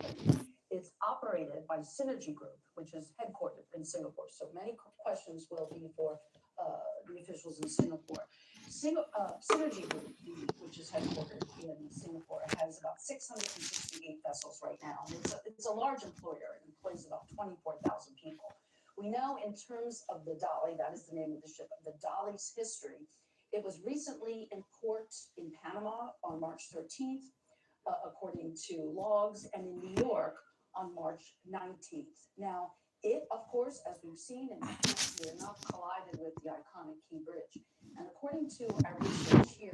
company. It's operated by Synergy Group, which is headquartered in Singapore. So many questions will be for the officials in Singapore. Synergy Group, which is headquartered in Singapore, has about 668 vessels right now. And it's a large employer. It employs about 24,000 people. We know in terms of the Dolly, that is the name of the ship, the Dolly's history. It was recently in port in Panama on March 13th, according to logs, and in New York on March 19th. Now, it, of course, as we've seen, and we're not collided with the iconic Key Bridge. And according to our research here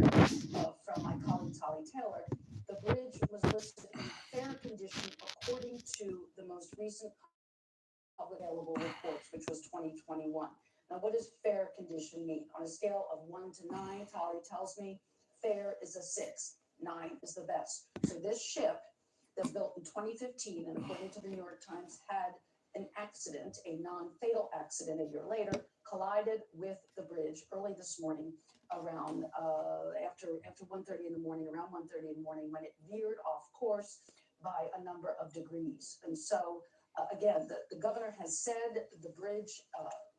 from my colleague Tali Taylor, the bridge was listed in fair condition according to the most recent public available reports, which was 2021. Now, what does fair condition mean? On a scale of 1 to 9, Tali tells me fair is a 6, 9 is the best. So this ship that's built in 2015, and according to the New York Times, had an accident, a non-fatal accident a year later, collided with the bridge early this morning around after 1:30 in the morning, around 1:30 in the morning, when it veered off course by a number of degrees. And so, again, the governor has said the bridge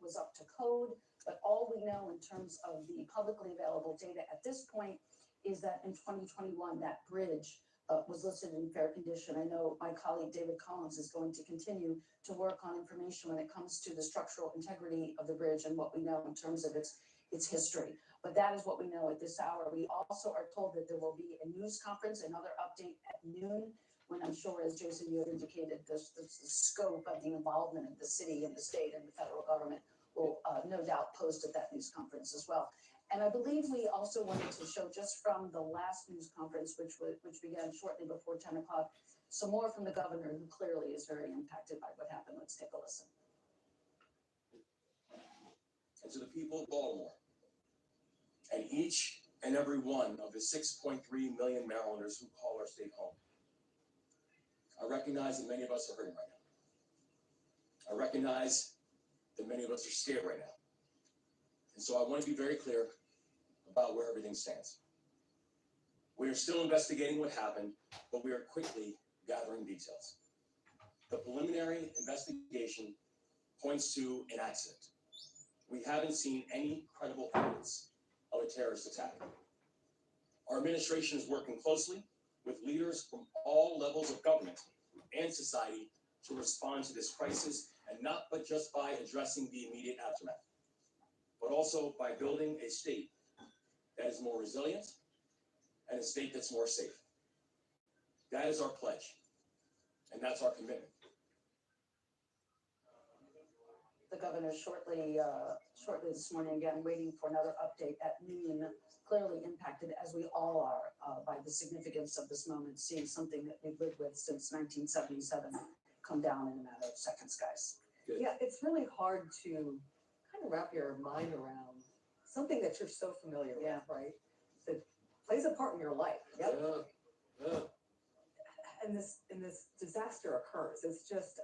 was up to code, but all we know in terms of the publicly available data at this point is that in 2021, that bridge was listed in fair condition. I know my colleague David Collins is going to continue to work on information when it comes to the structural integrity of the bridge and what we know in terms of its history. But that is what we know at this hour. We also are told that there will be a news conference, another update at noon, when I'm sure, as Jason, you had indicated, the scope of the involvement of the city and the state and the federal government will no doubt post at that news conference as well. And I believe we also wanted to show, just from the last news conference, which began shortly before 10 o'clock, some more from the governor, who clearly is very impacted by what happened. Let's take a listen. And to the people of Baltimore, and each and every one of the 6.3 million Marylanders who call our state home, I recognize that many of us are hurting right now. I recognize that many of us are scared right now. And so I want to be very clear about where everything stands. We are still investigating what happened, but we are quickly gathering details. The preliminary investigation points to an accident. We haven't seen any credible evidence of a terrorist attack. Our administration is working closely with leaders from all levels of government and society to respond to this crisis, and not but just by addressing the immediate aftermath, but also by building a state that is more resilient and a state that's more safe. That is our pledge, and that's our commitment. The governor shortly this morning, again, waiting for another update at noon, clearly impacted, as we all are, by the significance of this moment, seeing something that we've lived with since 1977 come down in a matter of seconds, guys. Good. Yeah, it's really hard to kind of wrap your mind around something that you're so familiar with, right? That plays a part in your life. Yep. Yeah. And this disaster occurs. It's just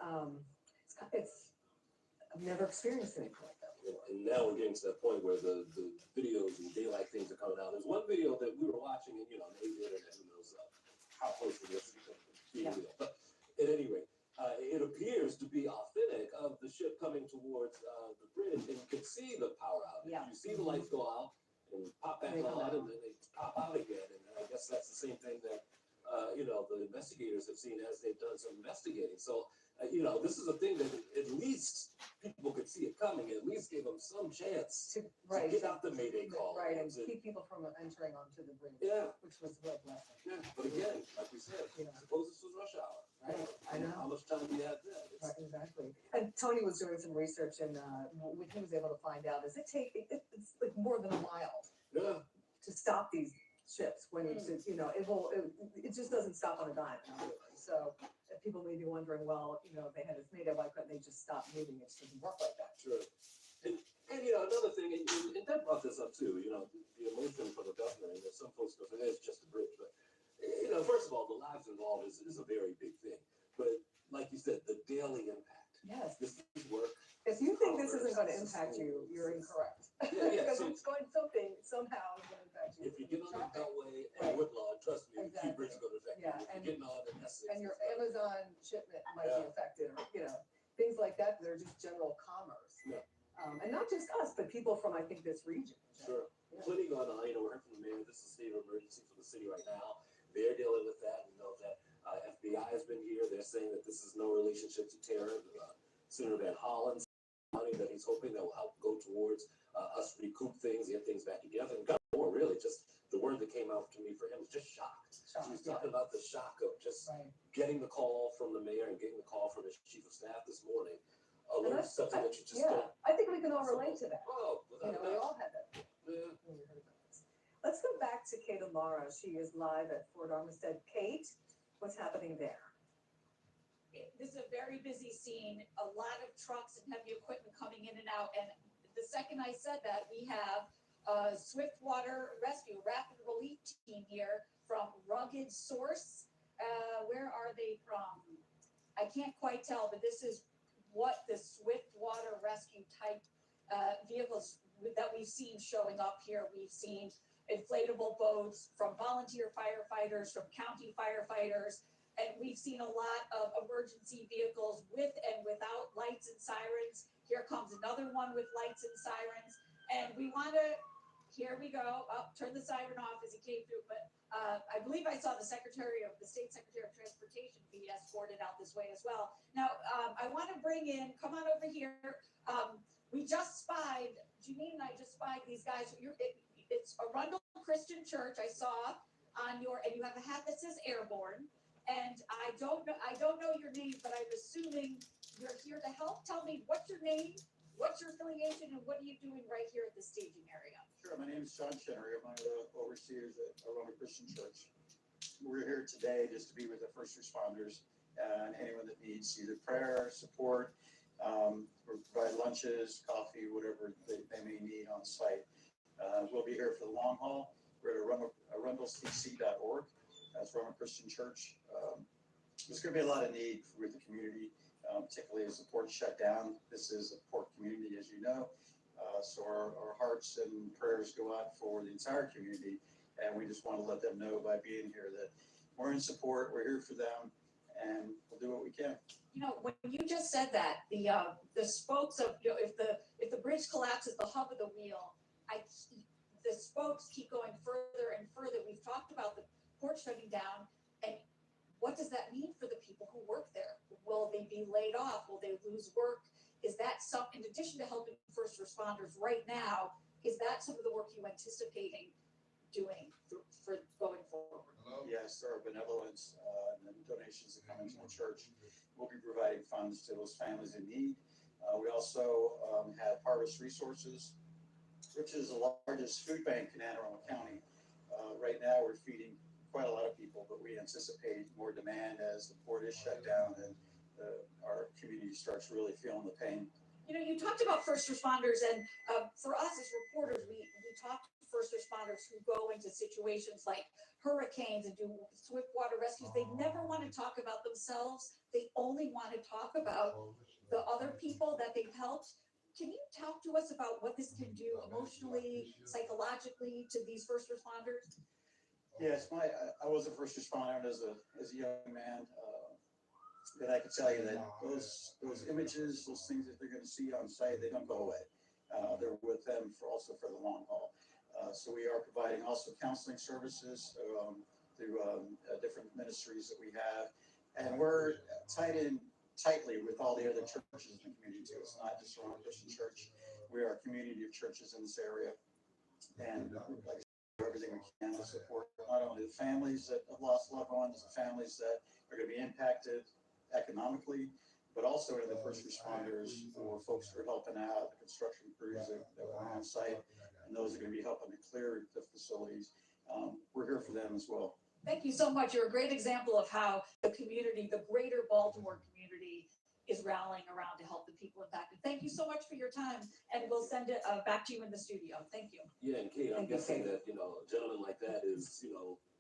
it's I've never experienced anything like that. And now we're getting to that point where the videos and daylight things are coming out. There's one video that we were watching, and the internet, who knows how close it is to be real. But at any rate, it appears to be authentic of the ship coming towards the bridge, and you can see the power outage. Yeah. You see the lights go out and pop back on, and then they pop out again. And I guess that's the same thing that the investigators have seen as they've done some investigating. So. This is a thing that at least people could see it coming, at least gave them some chance to get out the Mayday call. Right, and keep people from entering onto the bridge. Yeah. Which was a real blessing. Yeah, but again, like we said, suppose this was rush hour. Right, I know. How much time do you have then? Right, exactly. And Tony was doing some research, and what he was able to find out is it's like more than a mile to stop these ships when it just doesn't stop on a dime. So people may be wondering, well, they had this Mayday, why couldn't they just stop moving? It doesn't work like that. Sure. And another thing, and Deb brought this up too, the emotion for the governor, and there's some folks go, it's just a bridge, but first of all, the lives involved is a very big thing. But like you said, the daily impact. Yes. This is work. If you think this isn't going to impact you, you're incorrect. Yeah. Because it's going somehow it's going to impact you. If you get on the Beltway and Woodlawn, trust me, the Key Bridge is going to affect you. Yeah, if you're getting on the Essex, and your Amazon shipment might be Yeah. affected, or, things like that, they're just general commerce. Yeah. And not just us, but people from, I think, this region. Sure. Yeah. Plenty going on, we heard from the mayor, this is a state of emergency for the city right now. They're dealing with that, that FBI has been here, they're saying that this is no relationship to terror. Senator Van Hollen, money that he's hoping that will help go towards us recoup things, get things back together, and got more really, just the word that came out to me for him was just shock. He was talking about the shock of just Right. getting the call from the mayor and getting the call from his chief of staff this morning. And Alert something that you just Yeah, don't. I think we can all relate to that. Oh, without a We doubt. all had that. Yeah. when we heard about this. Let's go back to Kate Amara. She is live at Fort Armistead. Kate, what's happening there? This is a very busy scene, a lot of trucks and heavy equipment coming in and out. And the second I said that, we have a Swift Water Rescue Rapid Relief Team here from Rugged Source. Where are they from? I can't quite tell, but this is what the Swift Water Rescue type vehicles that we've seen showing up here. We've seen inflatable boats from volunteer firefighters, from county firefighters. And we've seen a lot of emergency vehicles with and without lights and sirens. Here comes another one with lights and sirens. And we want to, here we go, turn the siren off as he came through. But I believe I saw the state Secretary of Transportation be escorted out this way as well. Now, I want to bring in, come on over here. We just spied, Janine and I just spied these guys. It's Arundel Christian Church. I saw on your, and you have a hat that says Airborne. And I don't know your name, but I'm assuming you're here to help. Tell me, what's your name, what's your affiliation, and what are you doing right here at the staging area? Sure, my name is John Chenery. I'm one of the overseers at Arundel Christian Church. We're here today just to be with the first responders and anyone that needs either prayer, support, we provide lunches, coffee, whatever they may need on site. We'll be here for the long haul. We're at arundelcc.org. That's Roman Christian Church. There's going to be a lot of need with the community, particularly as the port shut down. This is a port community, as you know. So our hearts and prayers go out for the entire community. And we just want to let them know by being here that we're in support, we're here for them, and we'll do what we can. When you just said that, the spokes of, if the bridge collapses, the hub of the wheel, the spokes keep going further and further. We've talked about the port shutting down, and what does that mean for the people who work there? Will they be laid off? Will they lose work? Is that in addition to helping first responders right now, is that some of the work you anticipating doing for going forward? Yes, there are benevolence and donations that come into the church. We'll be providing funds to those families in need. We also have Harvest Resources, which is the largest food bank in Anne Arundel County. Right now, we're feeding quite a lot of people, but we anticipate more demand as the port is shut down and our community starts really feeling the pain. You talked about first responders, and for us as reporters, we talk to first responders who go into situations like hurricanes and do swift water rescues. They never want to talk about themselves. They only want to talk about the other people that they've helped. Can you talk to us about what this can do emotionally, psychologically to these first responders? Yes, I was a first responder as a young man. But I can tell you that those images, those things that they're going to see on site, they don't go away. They're with them also for the long haul. So we are providing also counseling services through different ministries that we have, and we're tied in tightly with all the other churches in the community too. It's not just Roman Christian Church. We are a community of churches in this area, and like I said, do everything we can to support not only the families that have lost loved ones, the families that are going to be impacted economically, but also to the first responders or folks who are helping out, the construction crews that were on site, and those are going to be helping to clear the facilities. We're here for them as well. Thank you so much. You're a great example of how the community, the greater Baltimore community, is rallying around to help the people impacted. Thank you so much for your time, and we'll send it back to you in the studio. Thank you. Yeah, and Kate, I'm Thank you, guessing Kate. that, a gentleman like that is,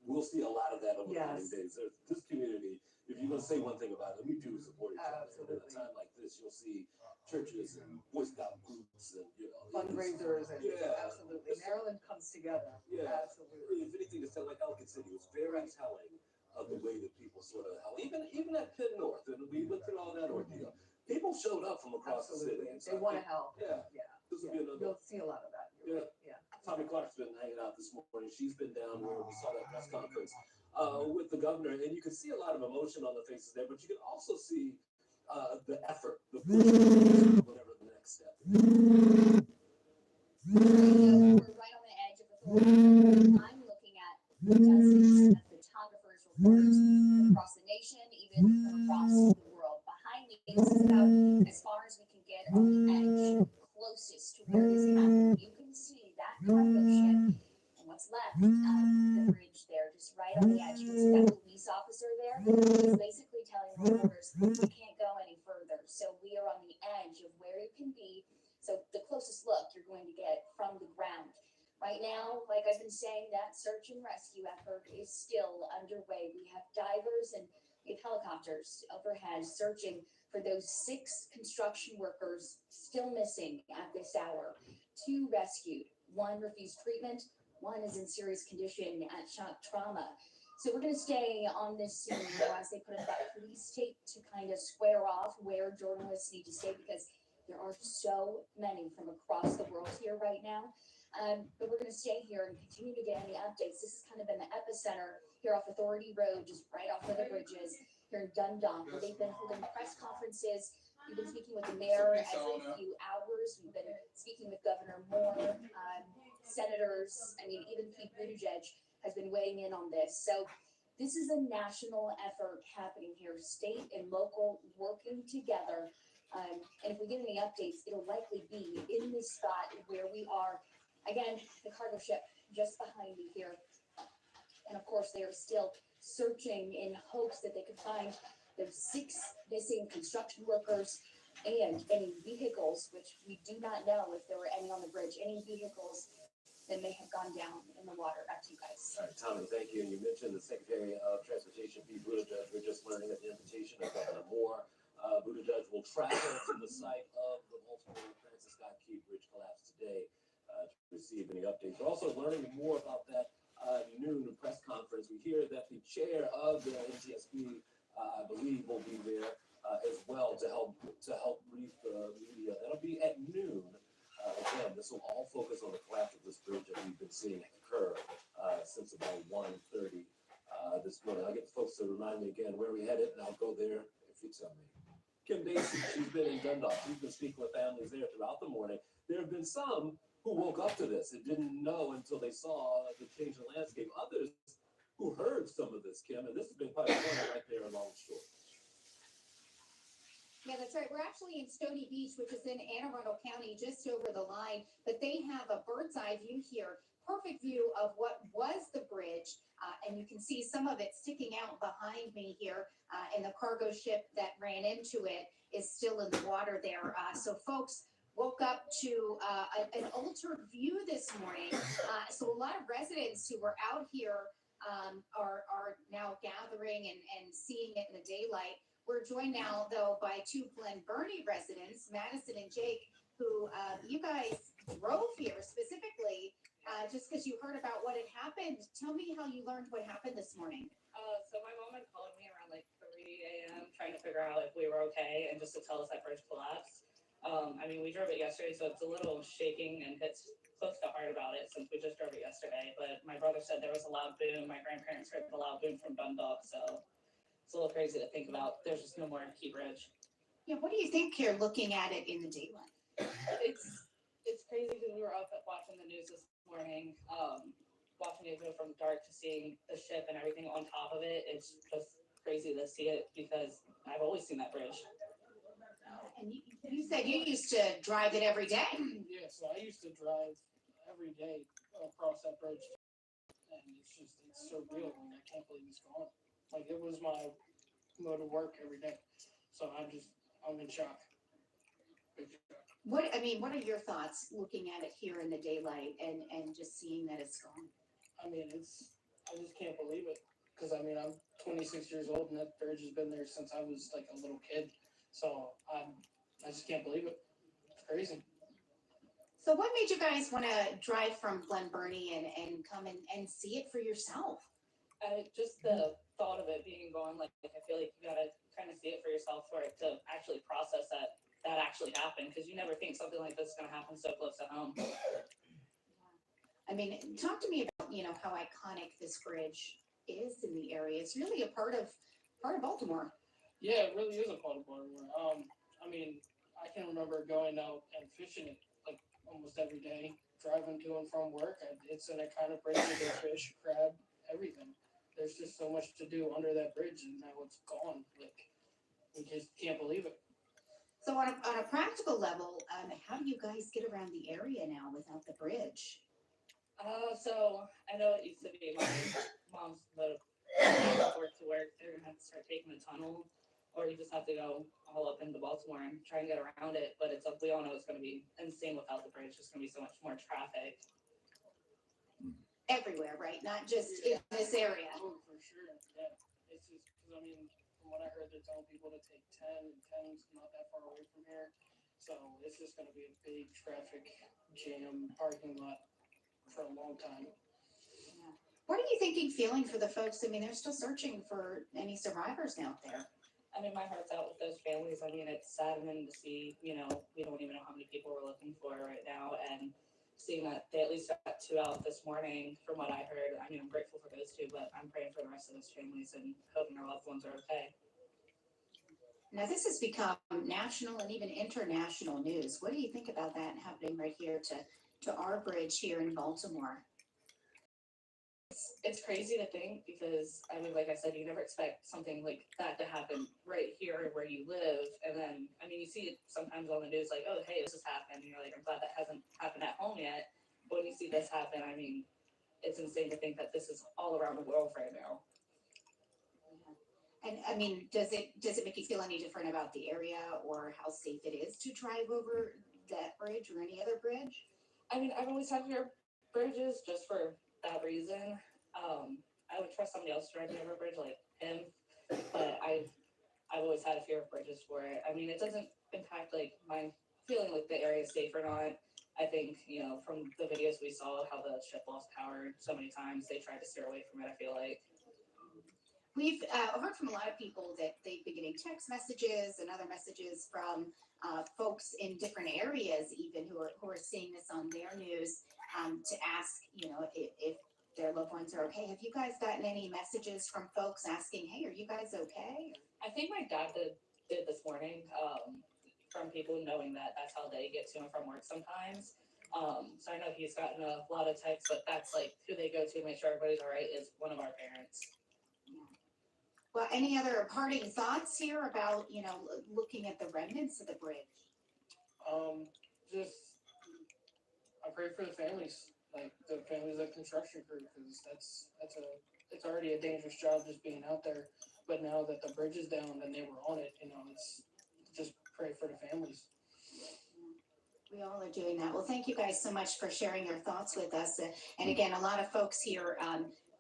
we'll see a lot of that over the coming Yes. days. This community, if you're gonna say one thing about it, we do support each other. And at a Absolutely. time like this, you'll see churches and Boy Scout groups and, Fundraisers and Yeah. absolutely. Maryland comes together. Yeah. Absolutely. If anything, it's like Ellicott City, it was very telling of the way that people sort of help. Even at Penn North, and we went through all that ordeal. People showed up from across the city. Absolutely. And so They I want to think, help. yeah, Yeah. this will Yeah. be another. You'll see a lot of that. You're right. Yeah. Tommy Clark's been hanging out this morning. She's been down where we saw that press conference with the governor, and you can see a lot of emotion on the faces there, but you can also see the effort, the push, whatever the next step is. We're right on the edge of authority. I'm looking at dozens of photographers, reporters across the nation, even from across the world. Behind me, this is about as far as we can get on the edge, closest to where this happened. You can see that cargo ship and what's left of the bridge there, just right on the edge. You can see that police officer there. He's basically telling reporters, you can't go any further. So we are on the edge of where it can be. So the closest look you're going to get from the ground. Right now, like I've been saying, that search and rescue effort is still underway. We have divers and we have helicopters overhead searching for those 6 construction workers still missing at this hour. 2 rescued, 1 refused treatment, 1 is in serious condition at shock trauma. So we're going to stay on this scene as they put up that police tape to kind of square off where journalists need to stay, because there are so many from across the world here right now. But we're going to stay here and continue to get any updates. This is kind of in the epicenter here off Authority Road, just right off of the bridges here in Dundalk, where they've been holding press conferences. We've been speaking with the mayor every few hours. We've been speaking with Governor Moore, senators. I mean, even Pete Buttigieg has been weighing in on this. So this is a national effort happening here, state and local working together. And if we get any updates, it'll likely be in this spot where we are. Again, the cargo ship just behind me here. And of course, they are still searching in hopes that they could find those 6 missing construction workers and any vehicles, which we do not know if there were any on the bridge, any vehicles that may have gone down in the water. Back to you guys. All right, Tommy, thank you. And you mentioned the Secretary of Transportation, Pete Buttigieg. We're just learning at the invitation of Governor Moore. Buttigieg will travel to the site of the Baltimore Francis Scott Key Bridge collapse today to receive any updates. We're also learning more about that noon press conference. We hear that the chair of the NTSB, I believe, will be there as well to help brief the media. That'll be at noon. Again, this will all focus on the collapse of this bridge that we've been seeing occur since about 1:30 this morning. I'll get the folks to remind me again where we headed, and I'll go there if you tell me. Kim Dacey, she's been in Dundalk. She's been speaking with families there throughout the morning. There have been some who woke up to this and didn't know until they saw the change in landscape. Others who heard some of this, Kim, and this has been quite a point right there along the shore. Yeah, that's right. We're actually in Stony Beach, which is in Anne Arundel County, just over the line. But they have a bird's eye view here, perfect view of what was the bridge. And you can see some of it sticking out behind me here. And the cargo ship that ran into it is still in the water there. So folks woke up to an altered view this morning. So a lot of residents who were out here are now gathering and seeing it in the daylight. We're joined now, though, by 2 Glen Burnie residents, Madison and Jake, who you guys drove here specifically just because you heard about what had happened. Tell me how you learned what happened this morning. So my mom had called me around like 3 a.m. trying to figure out if we were okay and just to tell us that bridge collapsed. I mean, we drove it yesterday, so it's a little shaking and hits close to heart about it since we just drove it yesterday. But my brother said there was a loud boom. My grandparents heard the loud boom from Dundalk, so it's a little crazy to think about. There's just no more Key Bridge. Yeah, what do you think here looking at it in the daylight? It's crazy because we were up watching the news this morning, watching it go from dark to seeing the ship and everything on top of it. It's just crazy to see it because I've always seen that bridge. And you said you used to drive it every day. Yeah, so I used to drive every day across that bridge, and it's so real. Like, I can't believe it's gone. Like, it was my mode of work every day. So I'm in shock. Big shock. What are your thoughts looking at it here in the daylight and just seeing that it's gone? I mean, I just can't believe it. Because, I mean, I'm 26 years old, and that bridge has been there since I was, like, a little kid. So I just can't believe it. It's crazy. So what made you guys want to drive from Glen Burnie and come and see it for yourself? Just the thought of it being gone. Like I feel like you gotta kind of see it for yourself for it to actually process that actually happened, because you never think something like this is gonna happen so close to home. I mean, talk to me about, how iconic this bridge is in the area. It's really a part of Baltimore. Yeah, it really is a part of Baltimore. I mean, I can remember going out and fishing it like almost every day, driving to and from work. It's an iconic bridge. You can fish, crab, everything. There's just so much to do under that bridge, and now it's gone. Like, we just can't believe it. So on a practical level, how do you guys get around the area now without the bridge? So I know it used to be mom's mode of work to work. They're gonna have to start taking the tunnel, or you just have to go all up into Baltimore and try and get around it. But we all know it's gonna be insane without the bridge. There's gonna be so much more traffic. Everywhere, right? Not just in this area. Oh, for sure. Yeah. It's just because, I mean, from what I heard, they're telling people to take 10, and 10's not that far away from here. So it's just going to be a big traffic jam parking lot for a long time. What are you thinking, feeling for the folks? I mean, they're still searching for any survivors out there. I mean, my heart's out with those families. I mean, it's saddening to see, we don't even know how many people we're looking for right now. And seeing that they at least got 2 out this morning, from what I heard, I mean, I'm grateful for those 2, but I'm praying for the rest of those families and hoping their loved ones are okay. Now, this has become national and even international news. What do you think about that happening right here to our bridge here in Baltimore? It's crazy to think, because I mean, like I said, you never expect something like that to happen right here where you live. And then, I mean, you see it sometimes on the news, like, oh, hey, this has happened. And you're like, I'm glad that hasn't happened at home yet. But when you see this happen, I mean, it's insane to think that this is all around the world right now. And I mean, does it make you feel any different about the area or how safe it is to drive over that bridge or any other bridge? I mean, I've always had fear of bridges just for that reason. I would trust somebody else driving over a bridge, like him, but I've always had a fear of bridges for it. I mean, it doesn't impact like my feeling like the area is safe or not. I think, from the videos we saw, how the ship lost power so many times, they tried to steer away from it, I feel like. We've heard from a lot of people that they've been getting text messages and other messages from folks in different areas, even who are seeing this on their news, to ask, if their loved ones are okay. Have you guys gotten any messages from folks asking, hey, are you guys okay? I think my dad did this morning, from people knowing that that's how they get to and from work sometimes. So I know he's gotten a lot of texts, but that's like who they go to to make sure everybody's all right is one of our parents. Well, any other parting thoughts here about, looking at the remnants of the bridge? Just, I pray for the families, like the families of construction crew, because it's already a dangerous job just being out there. But now that the bridge is down and they were on it, it's just pray for the families. We all are doing that. Well, thank you guys so much for sharing your thoughts with us. And again, a lot of folks here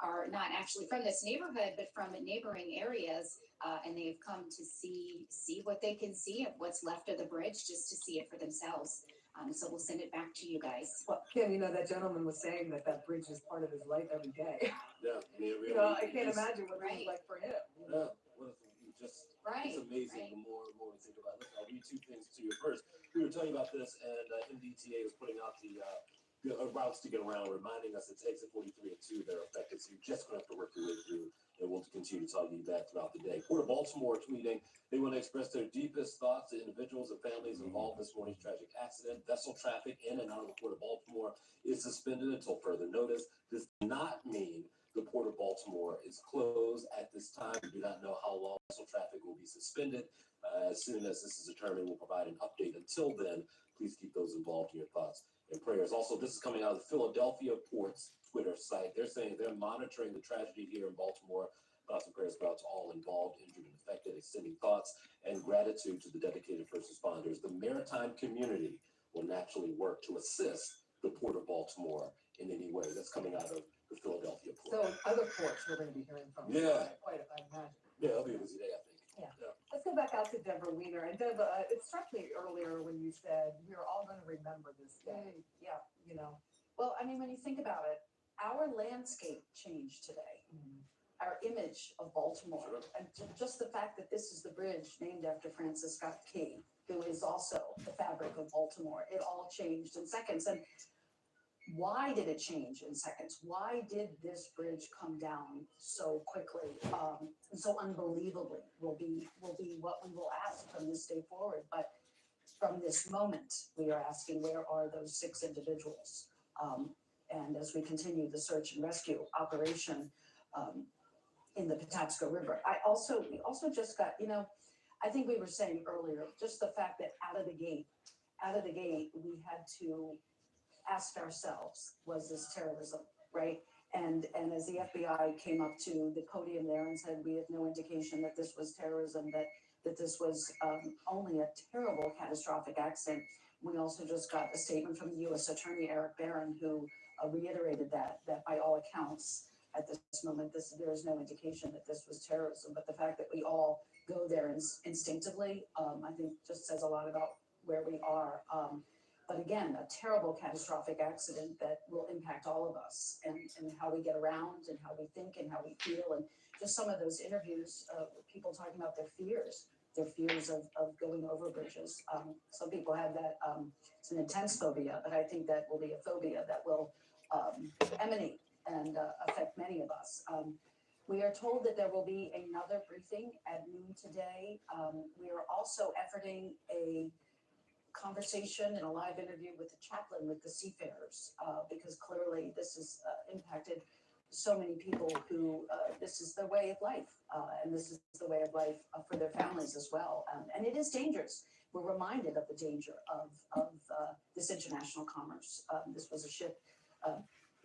are not actually from this neighborhood, but from neighboring areas, and they've come to see what they can see of what's left of the bridge, just to see it for themselves. So we'll send it back to you guys. Well, Kim, that gentleman was saying that bridge is part of his life every day. Yeah, I mean, I can't imagine what it was like for him. Yeah, well, it's Right. amazing. Right. The more and more we think about it. I'll read 2 things to you. First, we were telling you about this, and MDTA was putting out the routes to get around, reminding us it's exit 43 and 2 that are affected. So you're just going to have to work your way through, and we'll continue to tell you that throughout the day. Port of Baltimore tweeting, they want to express their deepest thoughts to individuals and families involved in this morning's tragic accident. Vessel traffic in and out of the Port of Baltimore is suspended until further notice. This does not mean the Port of Baltimore is closed at this time. We do not know how long vessel traffic will be suspended. As soon as this is determined, we'll provide an update. Until then, please keep those involved in your thoughts and prayers. Also, this is coming out of the Philadelphia Port's Twitter site. They're saying they're monitoring the tragedy here in Baltimore. Thoughts and prayers go out to all involved, injured, and affected, extending thoughts and gratitude to the dedicated first responders. The maritime community will naturally work to assist the Port of Baltimore in any way. That's coming out of the Philadelphia Port. So other ports we're going to be hearing from. Yeah. Quite I imagine. Yeah, it'll be a busy day, I think. Let's go back out to Deborah Weiner. And Deb, it struck me earlier when you said we are all going to remember this day. Yeah. Well, I mean, when you think about it, our landscape changed today. our image of Baltimore. And just the fact that this is the bridge named after Francis Scott Key, who is also the fabric of Baltimore. It all changed in seconds. And why did it change in seconds? Why did this bridge come down so quickly, and so unbelievably? Will be what we will ask from this day forward. But from this moment, we are asking, where are those 6 individuals? And as we continue the search and rescue operation in the Patapsco River, we also just got, I think we were saying earlier, just the fact that out of the gate, we had to ask ourselves, was this terrorism, right? And as the FBI came up to the podium there and said, we have no indication that this was terrorism, that this was only a terrible catastrophic accident. We also just got a statement from the U.S. Attorney Eric Barron, who reiterated that by all accounts at this moment, there is no indication that this was terrorism. But the fact that we all go there instinctively, I think just says a lot about where we are. But again, a terrible catastrophic accident that will impact all of us and how we get around and how we think and how we feel. And just some of those interviews, people talking about their fears of going over bridges. Some people have that, it's an intense phobia, but I think that will be a phobia that will emanate and affect many of us. We are told that there will be another briefing at noon today. We are also efforting a conversation and a live interview with the chaplain with the seafarers, because clearly this has impacted so many people who this is their way of life, and this is the way of life for their families as well. And it is dangerous. We're reminded of the danger of this international commerce. This was a ship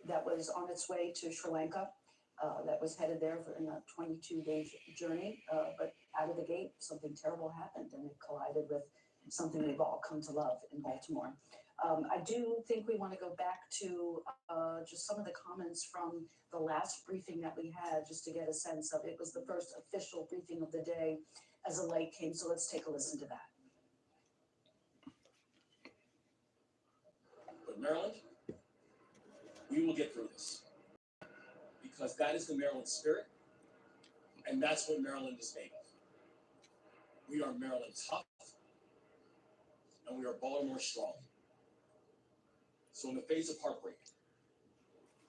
that was on its way to Sri Lanka, that was headed there in a 22-day journey, but out of the gate, something terrible happened, and it collided with something we've all come to love in Baltimore. I do think we want to go back to just some of the comments from the last briefing that we had, just to get a sense of it. Was the first official briefing of the day as a light came, so let's take a listen to that. But Maryland, we will get through this, because that is the Maryland spirit, and that's what Maryland is made of. We are Maryland tough, and we are Baltimore strong. So in the face of heartbreak,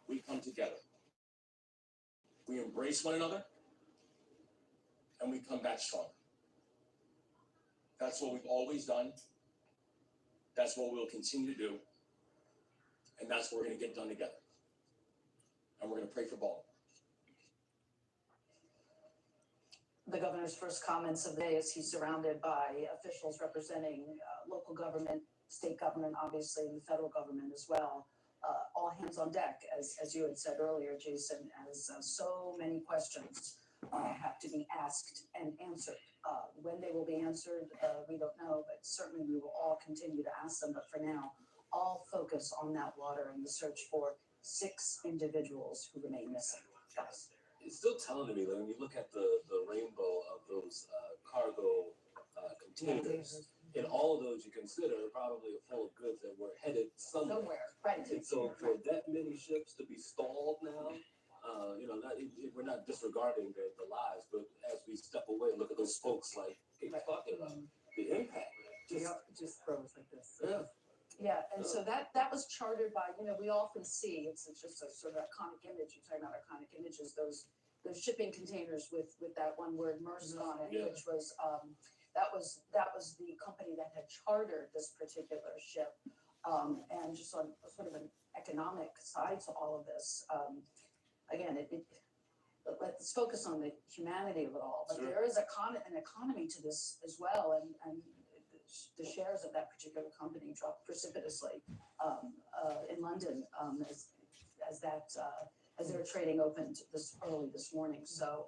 we come together. We embrace one another, and we come back stronger. That's what we've always done. That's what we'll continue to do. And that's what we're going to get done together. And we're going to pray for Baltimore. The governor's first comments of the day, as he's surrounded by officials representing local government, state government, obviously, and the federal government as well. All hands on deck, as you had said earlier, Jason, as so many questions have to be asked and answered. When they will be answered, we don't know, but certainly we will all continue to ask them. But for now, all focus on that water and the search for 6 individuals who remain missing. Guys. It's still telling me that when you look at the rainbow of those cargo containers, in all of those you consider probably full of goods that were headed somewhere. Right. And so for that many ships to be stalled now, we're not disregarding the lives, but as we step away and look at those folks like Kate's talking about, the impact. Just froze like this. Yeah. Yeah, and so that was chartered by, we often see, it's just a sort of iconic image, you're talking about iconic images, those shipping containers with that one word Maersk on it, Yeah. which was, that was the company that had chartered this particular ship. And just on sort of an economic side to all of this, again, let's focus on the humanity of it all, but Sure. there is an economy to this as well, and the shares of that particular company dropped precipitously in London as their trading opened this morning. So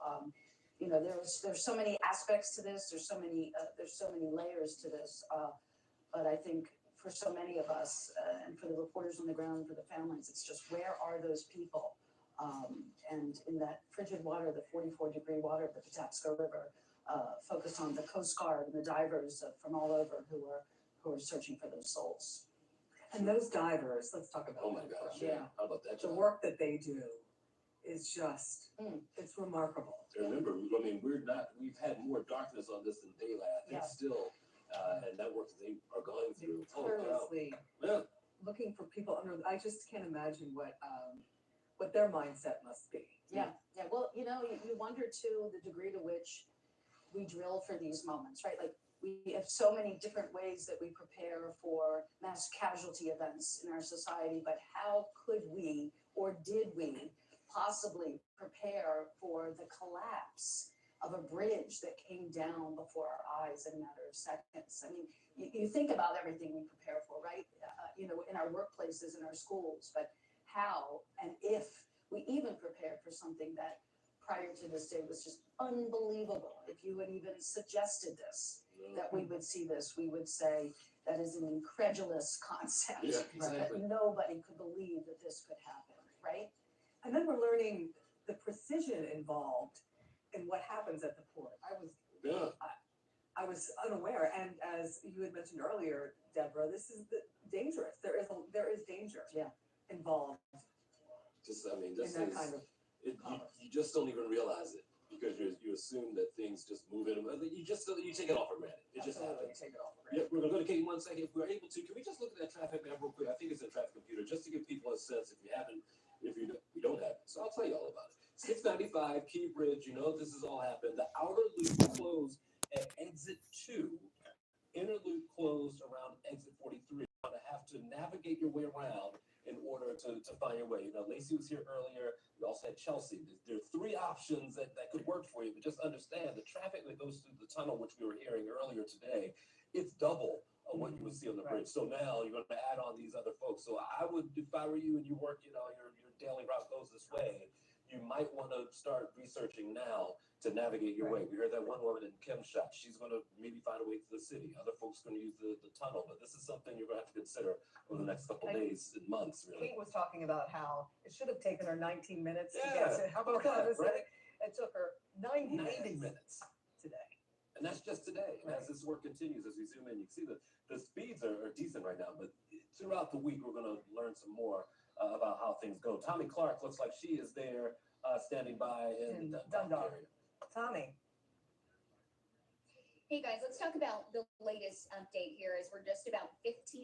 there's so many aspects to this. There's so many layers to this. But I think for so many of us and for the reporters on the ground and for the families, it's just, where are those people? And in that frigid water, the 44-degree water of the Patapsco River, focused on the Coast Guard and the divers from all over who are searching for those souls. And those divers, let's talk about Oh my that. gosh, Yeah. yeah. How about that? The John? work that they do is just, Mm. it's remarkable. Remember, I mean, we've had more darkness on this than daylight, I think Yeah. still, and networks they are going through. Oh, wow. Tirelessly Yeah, looking for people under, I just can't imagine what their mindset must be. Yeah, well, you wonder too, the degree to which we drill for these moments, right? Like, we have so many different ways that we prepare for mass casualty events in our society, but how could we, or did we possibly prepare for the collapse of a bridge that came down before our eyes in a matter of seconds? I mean, you think about everything we prepare for, right? In our workplaces, in our schools, but how and if we even prepared for something that prior to this day was just unbelievable. If you had even suggested this, that we would see this, we would say that is an incredulous concept. Yeah, That exactly. nobody could believe that this could happen, right? And then we're learning the precision involved in what happens at the port. Yeah. I was unaware, and as you had mentioned earlier, Deborah, this is dangerous. There is danger Yeah. involved I mean, in this that is, kind of you just don't even realize it because you assume that things just move in. You take it off for granted. It just absolutely happens. take it off. Yeah, we're gonna go to Kate in 1 second. If we're able to, can we just look at that traffic map real quick? I think it's in traffic computer, just to give people a sense. If we don't have it. So I'll tell you all about it. 695 Key Bridge. You know this has all happened. The outer loop closed at exit 2. Inner loop closed around exit 43. You're gonna have to navigate your way around in order to find your way. Lacey was here earlier. We also had Chelsea. There are 3 options that could work for you, but just understand the traffic that goes through the tunnel, which we were hearing earlier today, it's double of what you would see on the bridge. So now you're going to add on these other folks. So I would, if I were you and you work, your daily route goes this way, you might want to start researching now to navigate your way. We heard that one woman in Kim's shop. She's going to maybe find a way to the city. Other folks are going to use the tunnel, but this is something you're going to have to consider over the next couple of days and months, really. Kate was talking about how it should have taken her 19 minutes to Yeah, get to. how about that, right? It took her 90 90 minutes minutes. today. And that's just today. And as this work continues, as we zoom in, you can see that the speeds are decent right now, but throughout the week, we're going to learn some more about how things go. Tommy Clark looks like she is there standing by in the Dundalk area. Tommy. Hey guys, let's talk about the latest update here as we're just about 15